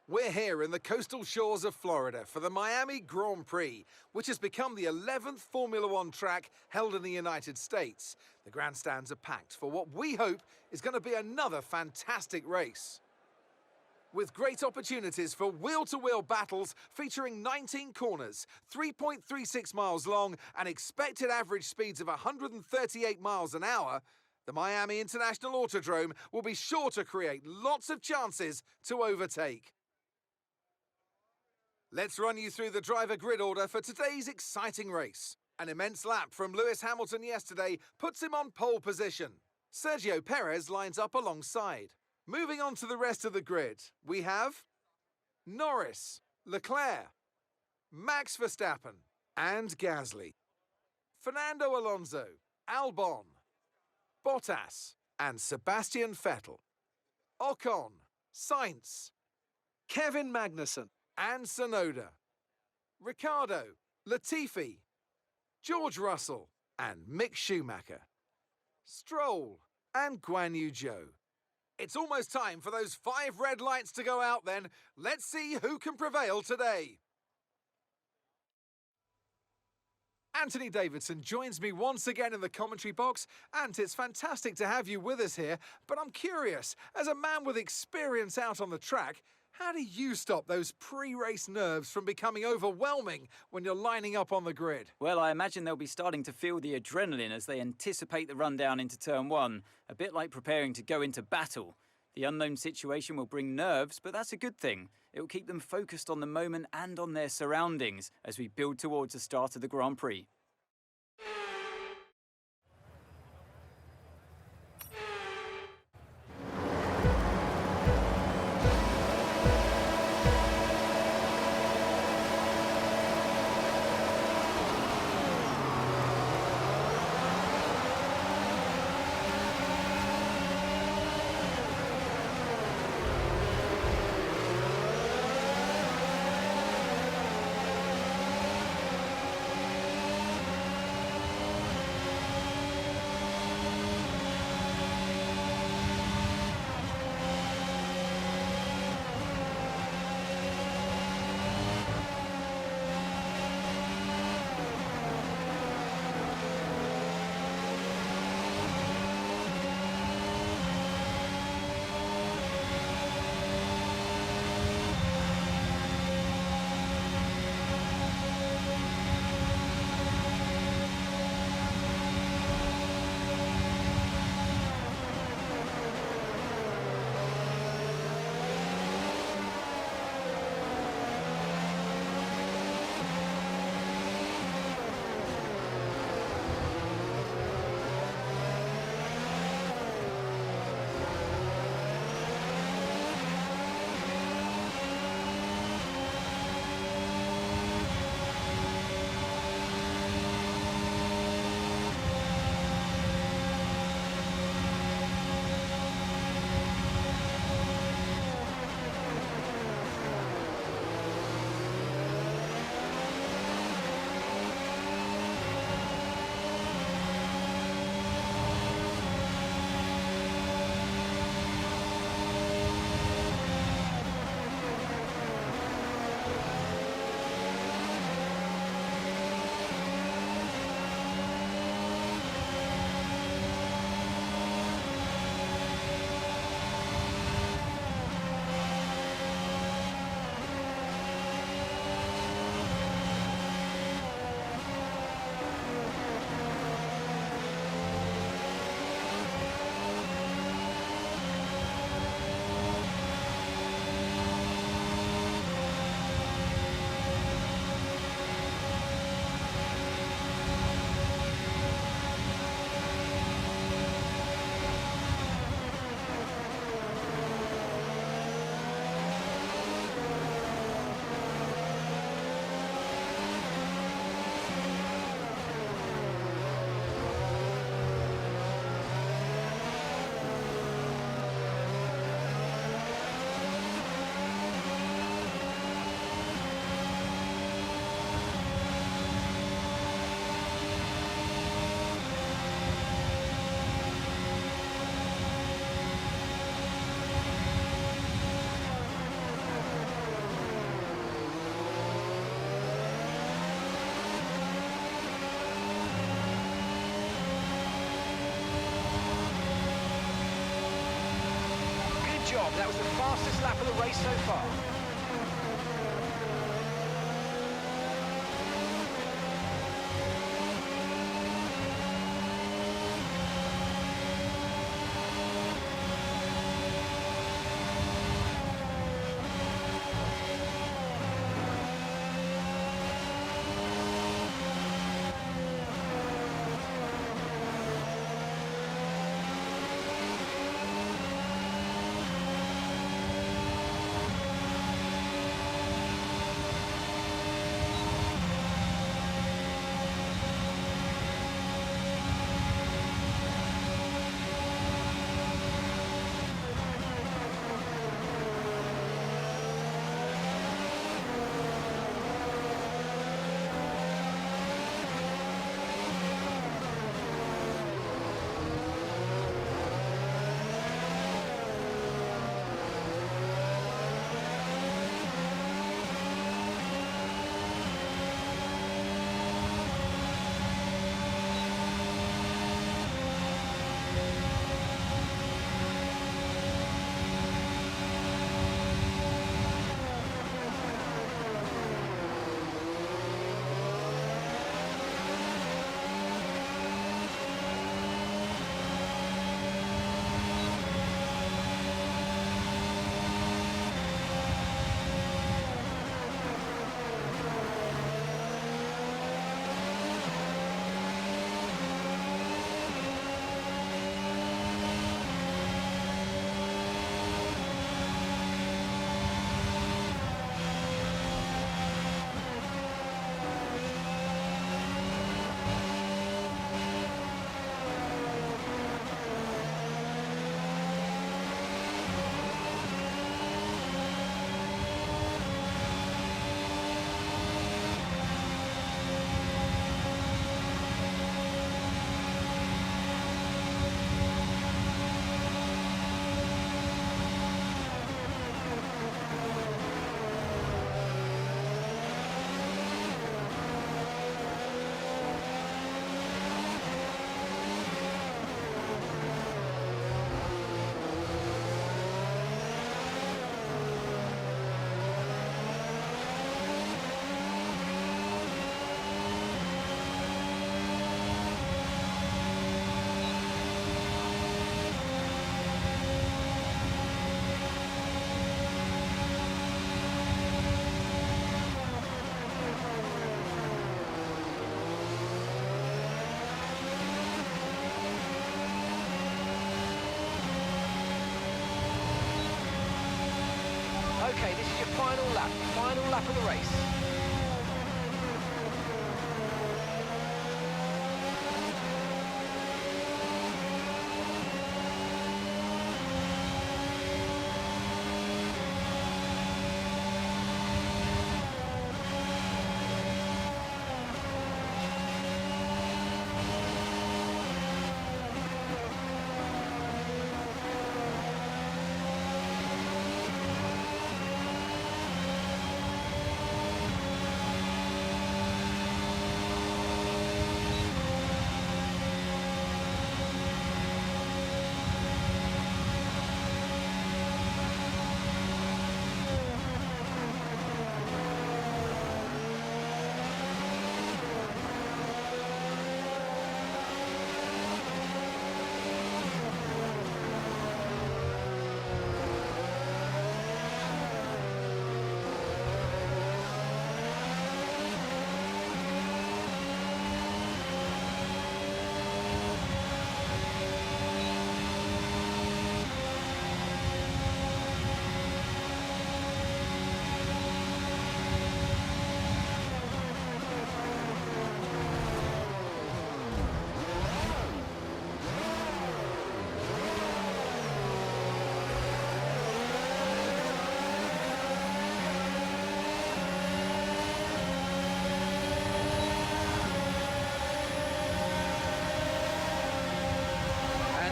We're here in the coastal shores of Florida for the Miami Grand Prix, which has become the 11th Formula One track held in the United States. The grandstands are packed for what we hope is going to be another fantastic race. With great opportunities for wheel-to-wheel battles featuring 19 corners, 3.36 miles long and expected average speeds of 138 miles an hour, the Miami International Autodrome will be sure to create lots of chances to overtake. Let's run you through the driver grid order for today's exciting race. An immense lap from Lewis Hamilton yesterday puts him on pole position. Sergio Perez lines up alongside. Moving on to the rest of the grid, we have Norris, Leclerc, Max Verstappen and Gasly, Fernando Alonso, Albon, Bottas and Sebastian Vettel, Ocon, Sainz, Kevin Magnussen and Tsunoda, Ricciardo, Latifi, George Russell and Mick Schumacher, Stroll and Guan Yu Zhou. It's almost time for those 5 red lights to go out then. Let's see who can prevail today. Anthony Davidson joins me once again in the commentary box. Ant, it's fantastic to have you with us here, but I'm curious, as a man with experience out on the track, how do you stop those pre-race nerves from becoming overwhelming when you're lining up on the grid? Well, I imagine they'll be starting to feel the adrenaline as they anticipate the run down into turn 1, a bit like preparing to go into battle. The unknown situation will bring nerves, but that's a good thing. It will keep them focused on the moment and on their surroundings as we build towards the start of the Grand Prix. That was the fastest lap of the race so far. Okay, this is your final lap of the race.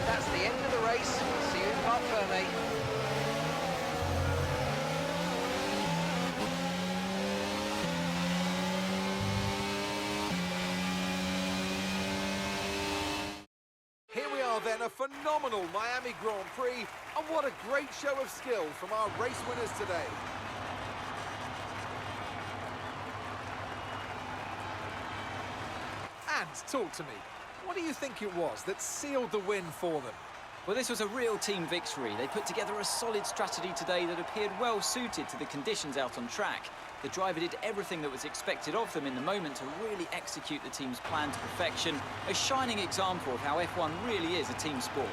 That's the end of the race. See you in Parc Fermé. Here we are then a phenomenal Miami Grand Prix, and what a great show of skill from our race winners today. And talk to me, what do you think it was that sealed the win for them? Well, this was a real team victory. They put together a solid strategy today that appeared well suited to the conditions out on track. The driver did everything that was expected of them in the moment to really execute the team's plan to perfection. A shining example of how F1 really is a team sport.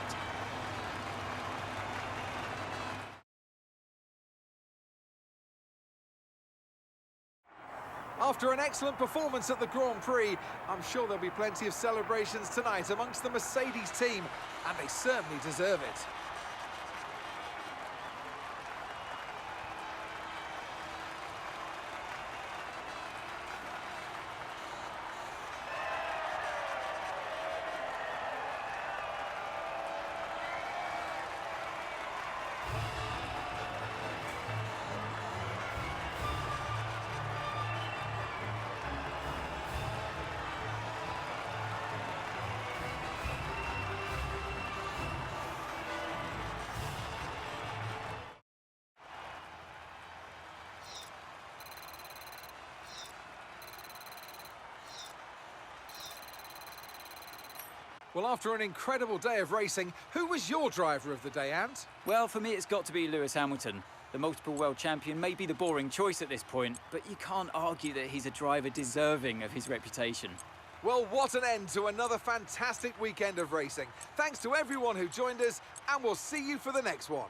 After an excellent performance at the Grand Prix, I'm sure there'll be plenty of celebrations tonight amongst the Mercedes team, and they certainly deserve it. Well, after an incredible day of racing, who was your driver of the day, Ant? Well, for me, it's got to be Lewis Hamilton. The multiple world champion may be the boring choice at this point, but you can't argue that he's a driver deserving of his reputation. Well, what an end to another fantastic weekend of racing. Thanks to everyone who joined us, and we'll see you for the next one.